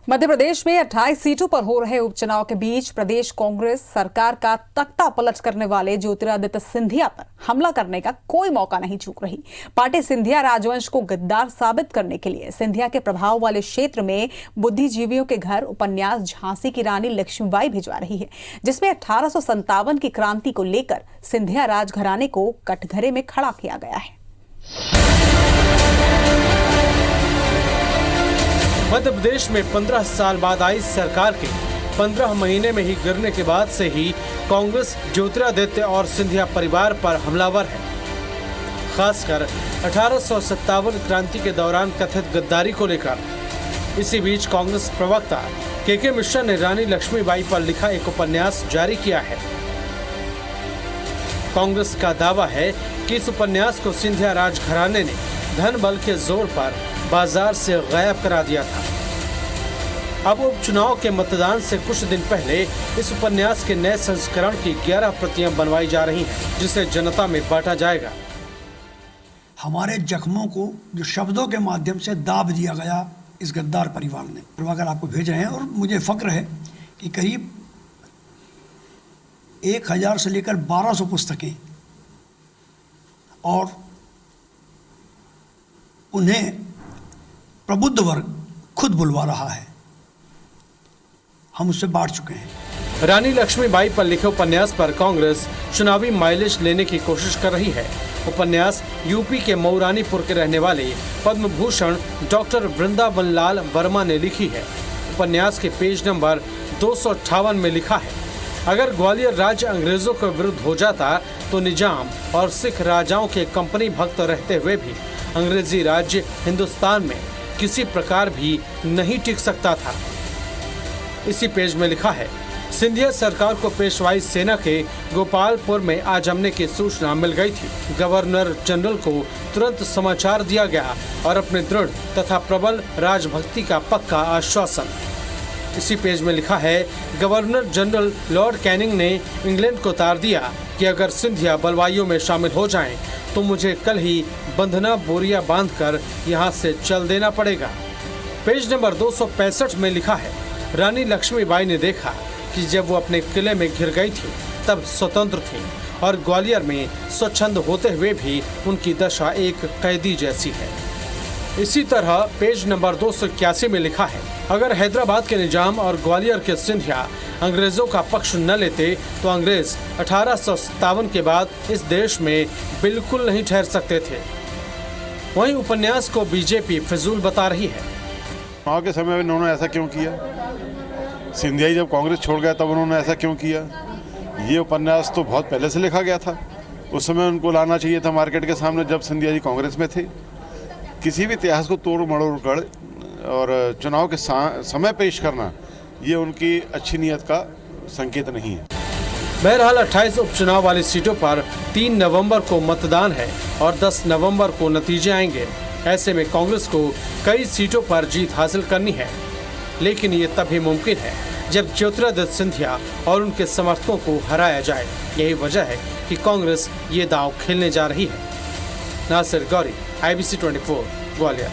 मध्य प्रदेश में 28 सीटों पर हो रहे उपचुनाव के बीच प्रदेश कांग्रेस सरकार का तख्ता पलट करने वाले ज्योतिरादित्य सिंधिया पर हमला करने का कोई मौका नहीं चूक रही। पार्टी सिंधिया राजवंश को गद्दार साबित करने के लिए सिंधिया के प्रभाव वाले क्षेत्र में बुद्धिजीवियों के घर उपन्यास झांसी की रानी लक्ष्मीबाई भिजवा रही है, जिसमें 1857 की क्रांति को लेकर सिंधिया राजघराने को कटघरे में खड़ा किया गया है। मध्य प्रदेश में 15 साल बाद आई सरकार के 15 महीने में ही गिरने के बाद से ही कांग्रेस ज्योतिरादित्य और सिंधिया परिवार पर हमलावर है। खासकर 1857 क्रांति के दौरान कथित गद्दारी को लेकर। इसी बीच कांग्रेस प्रवक्ता के मिश्रा ने रानी लक्ष्मीबाई पर लिखा एक उपन्यास जारी किया है। कांग्रेस का दावा है कि इस उपन्यास को सिंधिया राजघराने ने धन बल के जोर पर बाजार से गायब करा दिया था। अब उपचुनाव के मतदान से कुछ दिन पहले इस उपन्यास के नए संस्करण की 11 प्रतियां बनवाई जा रही हैं, जिसे जनता में बांटा जाएगा। हमारे जख्मों को जो शब्दों के माध्यम से दाब दिया गया इस गद्दार परिवार ने, प्रभाकर आपको भेज रहे हैं। और मुझे फक्र है कि करीब 1000 से लेकर 1200 पुस्तकें और उन्हें प्रबुद्ध वर्ग खुद बुलवा रहा है। हम उससे बांट चुके हैं। रानी लक्ष्मीबाई पर लिखे उपन्यास पर कांग्रेस चुनावी माइलेज लेने की कोशिश कर रही है। उपन्यास यूपी के मऊरानीपुर के रहने वाले पद्म भूषण डॉक्टर वृंदावन लाल वर्मा ने लिखी है। उपन्यास के पेज नंबर 258 में लिखा है, अगर ग्वालियर राज्य अंग्रेजों के विरुद्ध हो जाता तो निजाम और सिख राजाओं के कंपनी भक्त रहते हुए भी अंग्रेजी राज्य हिंदुस्तान में किसी प्रकार भी नहीं टिक सकता था। इसी पेज में लिखा है, सिंधिया सरकार को पेशवाई सेना के गोपालपुर में आ जमने की सूचना मिल गई थी। गवर्नर जनरल को तुरंत समाचार दिया गया और अपने दृढ़ तथा प्रबल राजभक्ति का पक्का आश्वासन। इसी पेज में लिखा है, गवर्नर जनरल लॉर्ड कैनिंग ने इंग्लैंड को तार दिया कि अगर सिंधिया बलवाइयों में शामिल हो जाएं, तो मुझे कल ही बंधना बोरिया बांधकर यहाँ से चल देना पड़ेगा। पेज नंबर 265 में लिखा है, रानी लक्ष्मीबाई ने देखा कि जब वो अपने किले में घिर गई थी तब स्वतंत्र थी और ग्वालियर में स्वच्छंद होते हुए भी उनकी दशा एक कैदी जैसी है। इसी तरह पेज नंबर 281 में लिखा है, अगर हैदराबाद के निजाम और ग्वालियर के सिंधिया अंग्रेजों का पक्ष न लेते तो अंग्रेज 1857 के बाद इस देश में बिल्कुल नहीं ठहर सकते थे। वहीं उपन्यास को बीजेपी फिजूल बता रही है। चुनाव के समय में उन्होंने ऐसा क्यों किया? सिंधिया जब कांग्रेस छोड़ गया तब उन्होंने ऐसा क्यों किया? ये उपन्यास तो बहुत पहले से लिखा गया था। उस समय उनको लाना चाहिए था मार्केट के सामने जब सिंधिया जी कांग्रेस में थे। किसी भी इतिहास को तोड़ मरोड़ कर और चुनाव के समय पेश करना, ये उनकी अच्छी नीयत का संकेत नहीं है। बहरहाल 28 उपचुनाव वाली सीटों पर 3 नवंबर को मतदान है और 10 नवंबर को नतीजे आएंगे। ऐसे में कांग्रेस को कई सीटों पर जीत हासिल करनी है, लेकिन ये तभी मुमकिन है जब ज्योतिरादित्य सिंधिया और उनके समर्थकों को हराया जाए। यही वजह है कि कांग्रेस ये दांव खेलने जा रही है। नासिर गौरी, IBC 24, ग्वालियर।